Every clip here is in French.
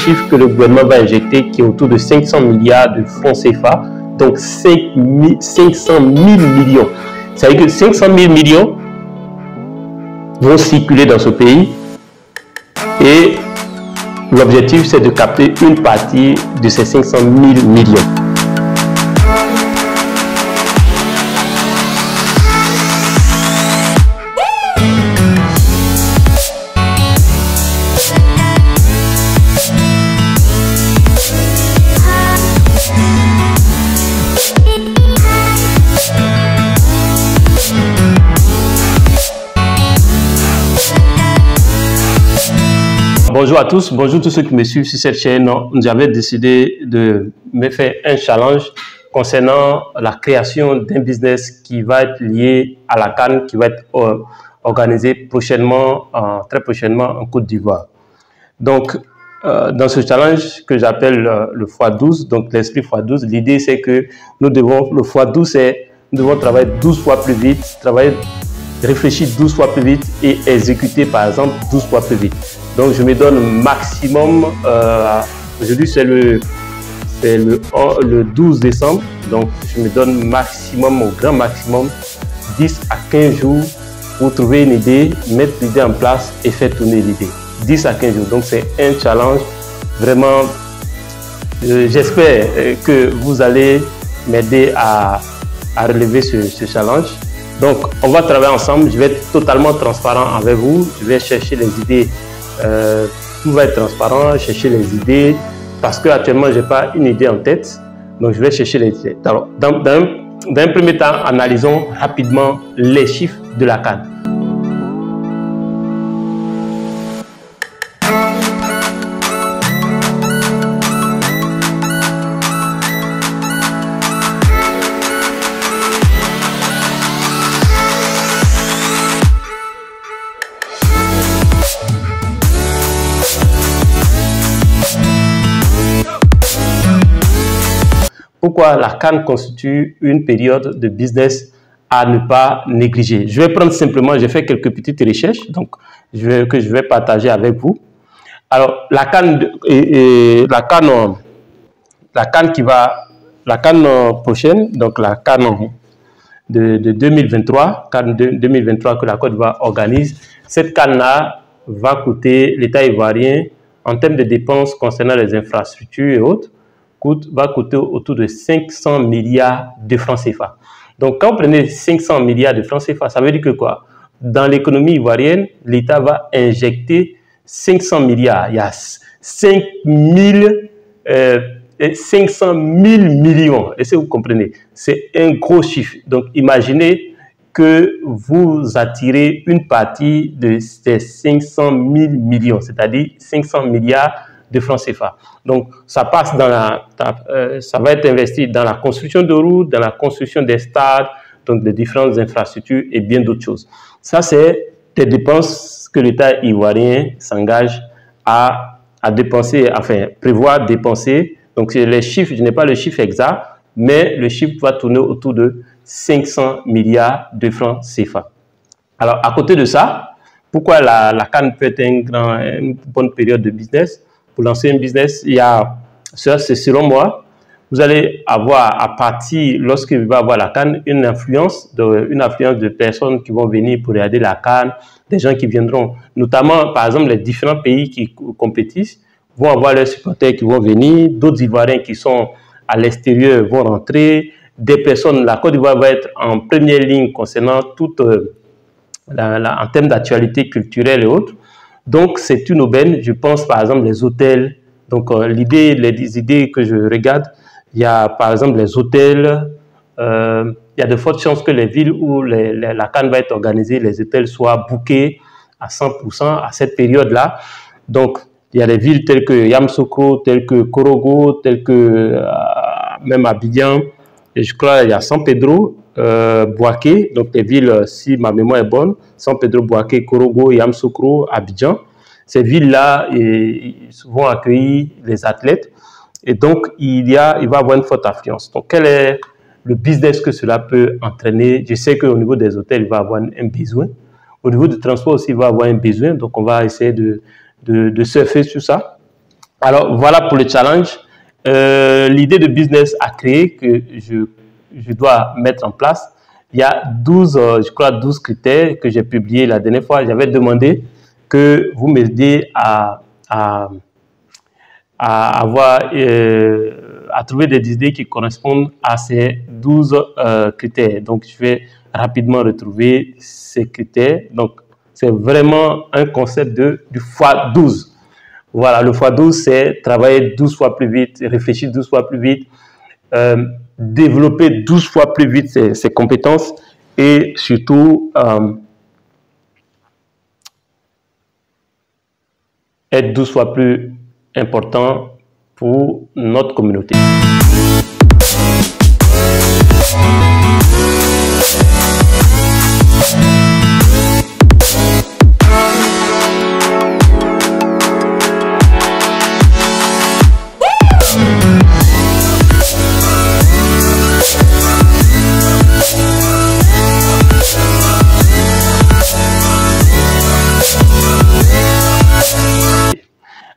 chiffre que le gouvernement va injecter qui est autour de 500 milliards de francs CFA, donc 500 000 millions. Ça veut dire que 500 000 millions vont circuler dans ce pays et l'objectif c'est de capter une partie de ces 500 000 millions. Bonjour à tous, bonjour tous ceux qui me suivent sur cette chaîne. J'avais décidé de me faire un challenge concernant la création d'un business qui va être lié à la CAN, qui va être organisé prochainement, très prochainement en Côte d'Ivoire. Donc, dans ce challenge que j'appelle le x12, donc l'esprit x12, l'idée c'est que nous devons, le x12 c'est, nous devons travailler 12 fois plus vite, réfléchir 12 fois plus vite et exécuter par exemple 12 fois plus vite. Donc je me donne maximum, aujourd'hui c'est le 12 décembre, donc je me donne maximum, au grand maximum, 10 à 15 jours pour trouver une idée, mettre l'idée en place et faire tourner l'idée. 10 à 15 jours, donc c'est un challenge vraiment, j'espère que vous allez m'aider à relever ce challenge. Donc on va travailler ensemble, je vais être totalement transparent avec vous, je vais chercher les idées. Tout va être transparent, chercher les idées parce que actuellement j'ai pas une idée en tête, donc je vais chercher les idées. Alors, dans un premier temps, analysons rapidement les chiffres de la CAN. Pourquoi la CAN constitue une période de business à ne pas négliger. Je vais prendre simplement, j'ai fait quelques petites recherches que je vais partager avec vous. Alors, la CAN prochaine, donc la CAN de 2023, CAN 2023 que la Côte d'Ivoire organise, cette CAN-là va coûter l'État ivoirien en termes de dépenses concernant les infrastructures et autres, va coûter autour de 500 milliards de francs CFA. Donc, quand vous prenez 500 milliards de francs CFA, ça veut dire que quoi? Dans l'économie ivoirienne, l'État va injecter 500 milliards. Il y a 500 000 millions. Est-ce que vous comprenez? C'est un gros chiffre. Donc, imaginez que vous attirez une partie de ces 500 000 millions, c'est-à-dire 500 milliards de francs CFA. Donc, ça passe ça va être investi dans la construction de routes, dans la construction des stades, donc de différentes infrastructures et bien d'autres choses. Ça, c'est des dépenses que l'État ivoirien s'engage à dépenser, enfin, prévoir dépenser. Donc, les chiffres, je n'ai pas le chiffre exact, mais le chiffre va tourner autour de 500 milliards de francs CFA. Alors, à côté de ça, pourquoi la CAN peut être une bonne période de business? Pour lancer un business, c'est selon moi, vous allez avoir à partir, lorsqu'il va avoir la CAN, une influence de personnes qui vont venir pour regarder la CAN, des gens qui viendront, notamment par exemple les différents pays qui compétissent, vont avoir leurs supporters qui vont venir, d'autres Ivoiriens qui sont à l'extérieur vont rentrer, des personnes, la Côte d'Ivoire va être en première ligne concernant toute, en termes d'actualité culturelle et autres. Donc, c'est une aubaine. Je pense par exemple les hôtels. Donc, les idées que je regarde, il y a par exemple les hôtels. Il y a de fortes chances que les villes où la CAN va être organisée, les hôtels soient bookés à 100% à cette période-là. Donc, il y a des villes telles que Yamoussoukro, telles que Korogo, telles que même Abidjan. Et je crois qu'il y a San Pedro, Bouaké, donc des villes, si ma mémoire est bonne, San Pedro, Bouaké, Korogo, Yamoussoukro, Abidjan. Ces villes-là vont accueillir les athlètes et donc il va y avoir une forte affluence. Donc quel est le business que cela peut entraîner? Je sais qu'au niveau des hôtels, il va y avoir un besoin. Au niveau du transport aussi, il va y avoir un besoin. Donc on va essayer de surfer sur ça. Alors, voilà pour le challenge. L'idée de business à créer que je dois mettre en place. Il y a 12, je crois, 12 critères que j'ai publiés la dernière fois. J'avais demandé que vous m'aidiez à trouver des idées qui correspondent à ces 12 critères. Donc, je vais rapidement retrouver ces critères. Donc, c'est vraiment un concept du x12. Voilà, le x12, c'est travailler 12 fois plus vite, réfléchir 12 fois plus vite, développer 12 fois plus vite ses compétences et surtout être 12 fois plus important pour notre communauté.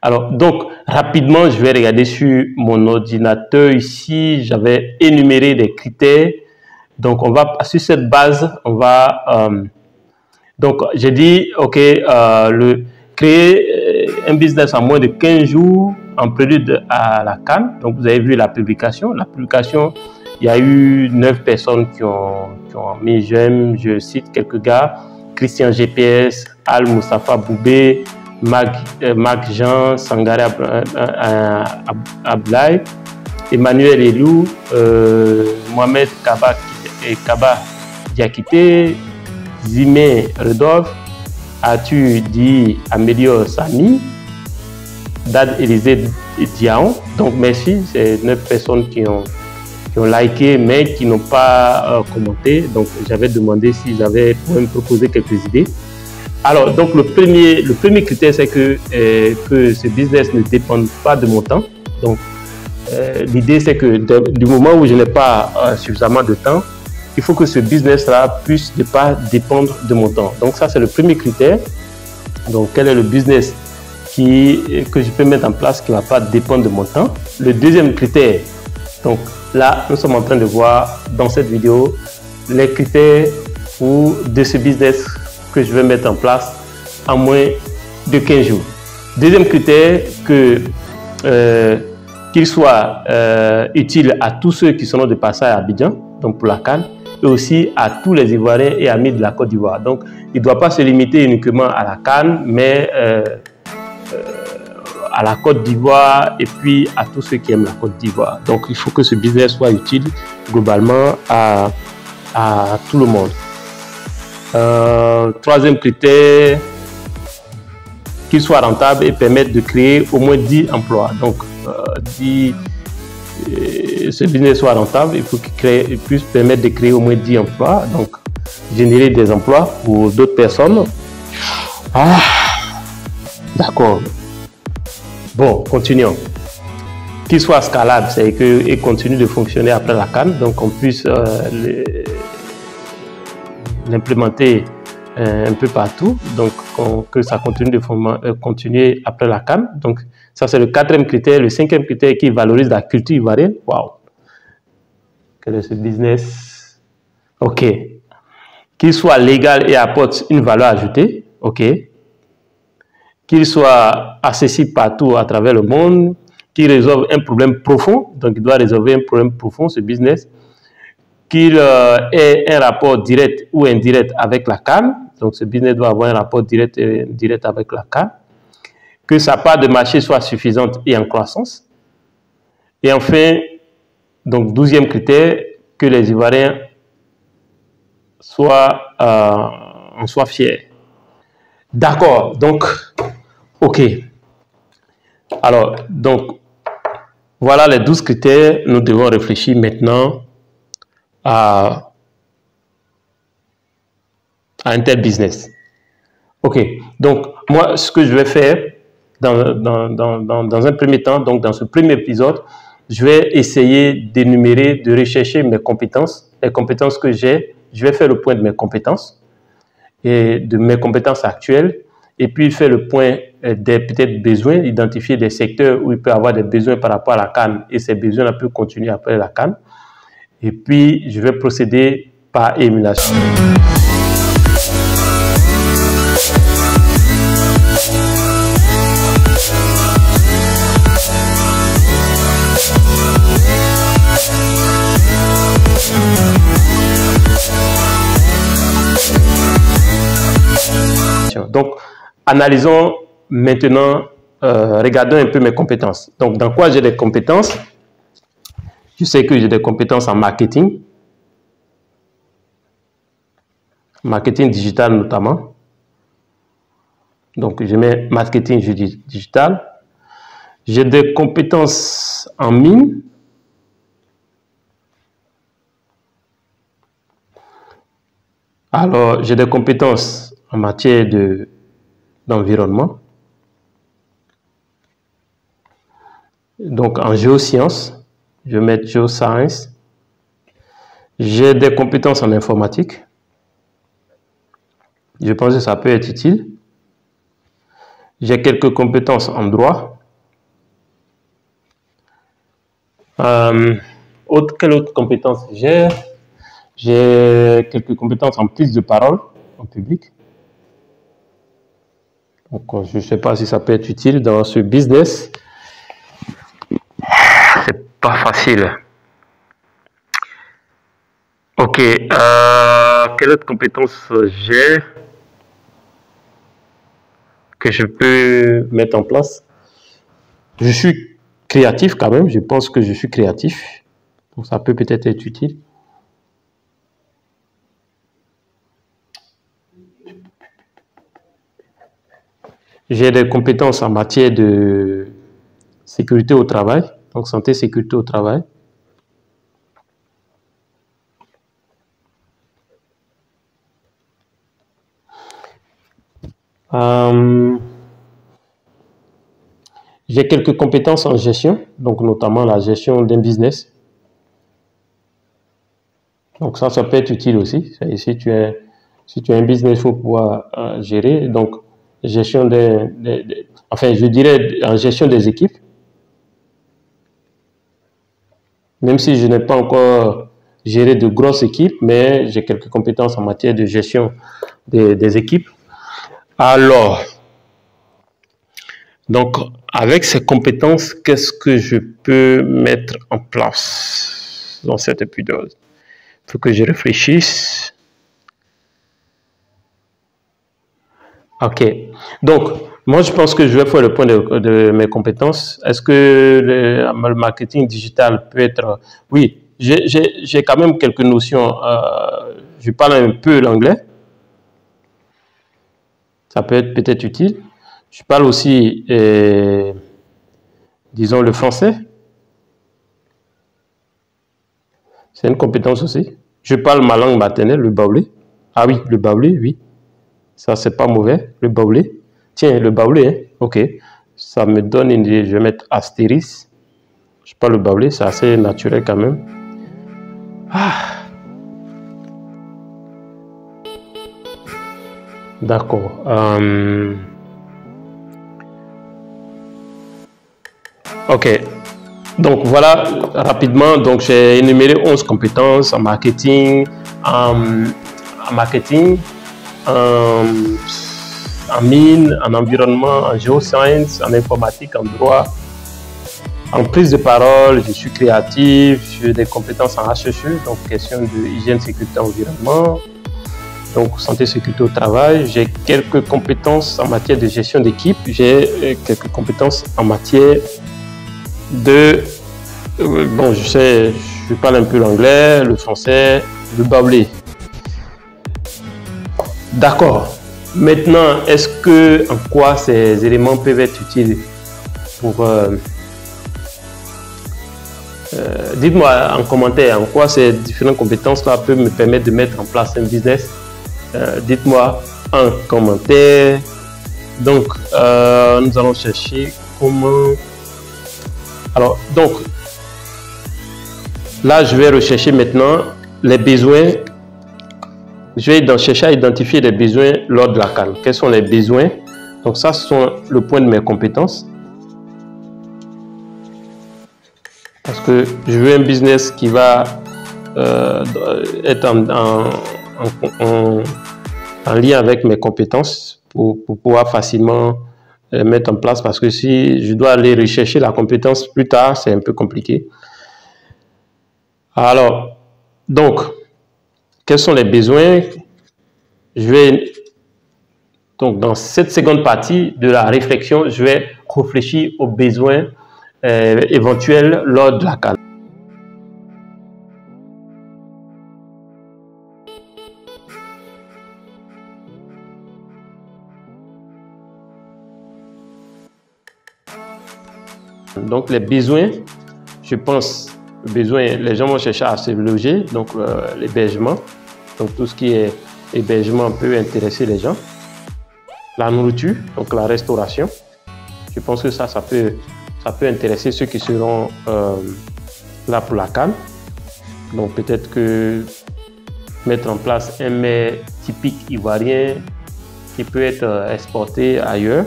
Alors, donc, rapidement, je vais regarder sur mon ordinateur ici. J'avais énuméré des critères. Donc, sur cette base, on va... donc, j'ai dit, OK, créer un business en moins de 15 jours en prélude à la CAN. Donc, vous avez vu la publication. La publication, il y a eu 9 personnes qui ont mis j'aime. Je cite quelques gars. Christian GPS, Al Moustapha Boubé, Marc Jean, Sangare Ablaï, Emmanuel Elou, Mohamed Kaba Diakité, Zimé Redolphe, Atu Di Amélior Sami, Dad Élisée Diaon. Donc merci, c'est 9 personnes qui ont liké mais qui n'ont pas commenté. Donc j'avais demandé s'ils pouvaient me proposer quelques idées. Alors, donc le premier critère, c'est que ce business ne dépend pas de mon temps. Donc, l'idée, c'est que du moment où je n'ai pas suffisamment de temps, il faut que ce business-là puisse ne pas dépendre de mon temps. Donc, ça, c'est le premier critère. Donc, quel est le business que je peux mettre en place qui ne va pas dépendre de mon temps? Le deuxième critère, donc là, nous sommes en train de voir dans cette vidéo les critères de ce business que je vais mettre en place en moins de 15 jours. Deuxième critère, qu'il soit utile à tous ceux qui sont de passage à Abidjan, donc pour la CAN, et aussi à tous les Ivoiriens et amis de la Côte d'Ivoire. Donc, il ne doit pas se limiter uniquement à la CAN, mais à la Côte d'Ivoire et puis à tous ceux qui aiment la Côte d'Ivoire. Donc, il faut que ce business soit utile globalement à tout le monde. Troisième critère, qu'il soit rentable et permette de créer au moins 10 emplois. Donc, ce business soit rentable, il faut qu'il puisse permettre de créer au moins 10 emplois. Donc, générer des emplois pour d'autres personnes. Ah, d'accord. Bon, continuons. Qu'il soit scalable, c'est qu'il continue de fonctionner après la CAN. Donc, on puisse l'implémenter un peu partout, donc que ça continue de continuer après la CAN. Donc ça c'est le quatrième critère. Le cinquième critère qui valorise la culture ivoirienne. Waouh, quel est ce business? Ok. Qu'il soit légal et apporte une valeur ajoutée. Ok. Qu'il soit accessible partout à travers le monde. Qu'il résolve un problème profond. Donc il doit résolver un problème profond, ce business. Qu'il ait un rapport direct ou indirect avec la CAN. Donc, ce business doit avoir un rapport direct et indirect avec la CAN. Que sa part de marché soit suffisante et en croissance. Et enfin, donc, 12e critère, que les Ivoiriens en soient fiers. D'accord. Donc, OK. Alors, donc, voilà les 12 critères. Nous devons réfléchir maintenant à un tel business. Ok, donc moi ce que je vais faire dans un premier temps, donc dans ce premier épisode, je vais essayer d'énumérer, de rechercher mes compétences, les compétences que j'ai. Je vais faire le point de mes compétences et de mes compétences actuelles et puis faire le point des peut-être besoins, identifier des secteurs où il peut avoir des besoins par rapport à la canne et ces besoins-là peuvent continuer après la canne. Et puis, je vais procéder par émulation. Donc, analysons maintenant, regardons un peu mes compétences. Donc, dans quoi j'ai des compétences? Je sais que j'ai des compétences en marketing digital notamment. Donc, je mets marketing digital. J'ai des compétences en mine. Alors, j'ai des compétences en matière d'environnement. Donc, en géosciences, je vais mettre géoscience. J'ai des compétences en informatique. Je pense que ça peut être utile. J'ai quelques compétences en droit. Quelle autre compétence j'ai? J'ai quelques compétences en prise de parole en public. Donc, je ne sais pas si ça peut être utile dans ce business. C'est pas facile. Ok. Quelle autre compétence j'ai que je peux mettre en place? Je suis créatif quand même. Je pense que je suis créatif. Donc, ça peut peut-être être utile. J'ai des compétences en matière de sécurité au travail, donc santé, sécurité au travail. J'ai quelques compétences en gestion, donc notamment la gestion d'un business. Donc ça peut être utile aussi. Si tu as un business, il faut pouvoir gérer. Donc, gestion enfin, je dirais en gestion des équipes. Même si je n'ai pas encore géré de grosses équipes, mais j'ai quelques compétences en matière de gestion des équipes. Alors, donc, avec ces compétences, qu'est-ce que je peux mettre en place dans cette épisode? Il faut que je réfléchisse. Ok. Donc, moi, je pense que je vais faire le point de mes compétences. Est-ce que le marketing digital peut être... Oui, j'ai quand même quelques notions. Je parle un peu l'anglais. Ça peut être peut-être utile. Je parle aussi, disons, le français. C'est une compétence aussi. Je parle ma langue maternelle, le baoulé. Ah oui, le baoulé, oui. Ça, c'est pas mauvais, le baoulé. Tiens, le baoulé, hein? Ok. Ça me donne une idée. Je vais mettre astérisque. Je parle le baoulé, c'est assez naturel quand même. Ah. D'accord. Ok. Donc, voilà, rapidement. Donc, j'ai énuméré 11 compétences en marketing, en mine, en environnement, en géosciences, en informatique, en droit, en prise de parole. Je suis créatif, j'ai des compétences en HSE, donc question de hygiène, sécurité, environnement, donc santé, sécurité au travail. J'ai quelques compétences en matière de gestion d'équipe, j'ai quelques compétences en matière de... bon, je parle un peu l'anglais, le français, le baoulé. D'accord. Maintenant, en quoi ces éléments peuvent être utiles pour... dites-moi en commentaire en quoi ces différentes compétences-là peuvent me permettre de mettre en place un business. Dites-moi en commentaire. Donc, nous allons chercher comment... Alors, donc, là, je vais rechercher maintenant les besoins. Je vais chercher à identifier les besoins lors de la canne. Quels sont les besoins Donc ça, ce sont le point de mes compétences. Parce que je veux un business qui va être en lien avec mes compétences pour pouvoir facilement mettre en place. Parce que si je dois aller rechercher la compétence plus tard, c'est un peu compliqué. Alors, donc, quels sont les besoins? Je vais, donc, dans cette seconde partie de la réflexion, je vais réfléchir aux besoins éventuels lors de la CAN. Donc, les besoins, je pense, les gens vont chercher à se loger, donc l'hébergement. Donc, tout ce qui est hébergement peut intéresser les gens. La nourriture, donc la restauration. Je pense que ça peut intéresser ceux qui seront là pour la CAN. Donc, peut-être que mettre en place un mets typique ivoirien qui peut être exporté ailleurs.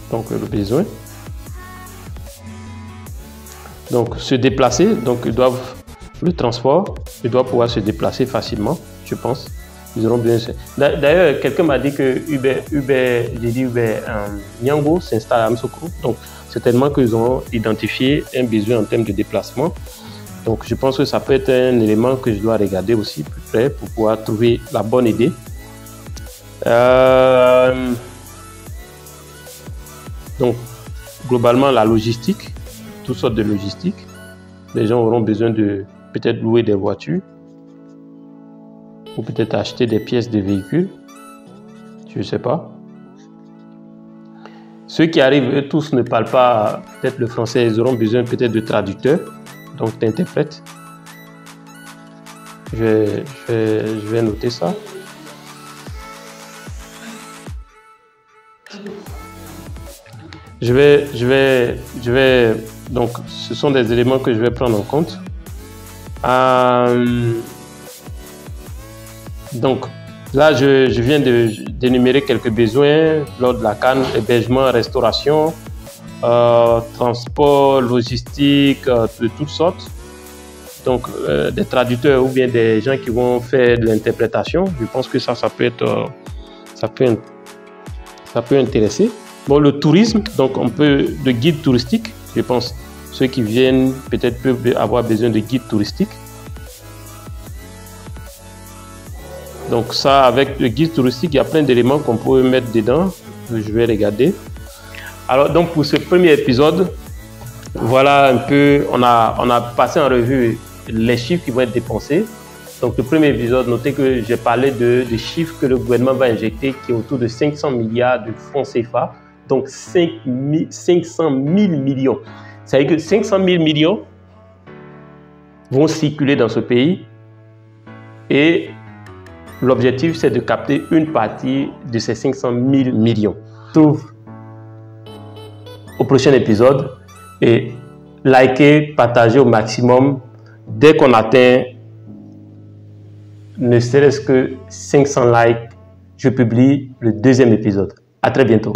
Donc, le besoin. Donc, se déplacer. Donc, ils doivent le transport. Ils doivent pouvoir se déplacer facilement, je pense. Ils auront besoin. D'ailleurs, quelqu'un m'a dit que Niango s'installe à Amsokro. Donc, certainement qu'ils auront identifié un besoin en termes de déplacement. Donc, je pense que ça peut être un élément que je dois regarder aussi plus près pour pouvoir trouver la bonne idée. Donc, globalement, la logistique, toutes sortes de logistique. Les gens auront besoin de peut-être louer des voitures ou peut-être acheter des pièces de véhicules. Je ne sais pas. Ceux qui arrivent, eux tous ne parlent pas peut-être le français, ils auront besoin peut-être de traducteurs, donc d'interprètes. Je vais noter ça. Donc, ce sont des éléments que je vais prendre en compte. Donc, là, je viens d'énumérer quelques besoins lors de la CAN: hébergement, restauration, transport, logistique, de toutes sortes. Donc, des traducteurs ou bien des gens qui vont faire de l'interprétation. Je pense que ça peut intéresser. Bon, le tourisme, donc de guides touristiques, je pense. Ceux qui viennent peut-être peuvent avoir besoin de guides touristiques. Donc ça, avec le guide touristique, il y a plein d'éléments qu'on peut mettre dedans. Je vais regarder. Alors donc pour ce premier épisode, voilà un peu, on a passé en revue les chiffres qui vont être dépensés. Donc le premier épisode, notez que j'ai parlé de chiffres que le gouvernement va injecter, qui est autour de 500 milliards de francs CFA. Donc 500 000 millions. Ça veut dire que 500 000 millions vont circuler dans ce pays et l'objectif c'est de capter une partie de ces 500 000 millions. On se retrouve au prochain épisode et likez, partagez au maximum. Dès qu'on atteint ne serait-ce que 500 likes, je publie le deuxième épisode. À très bientôt.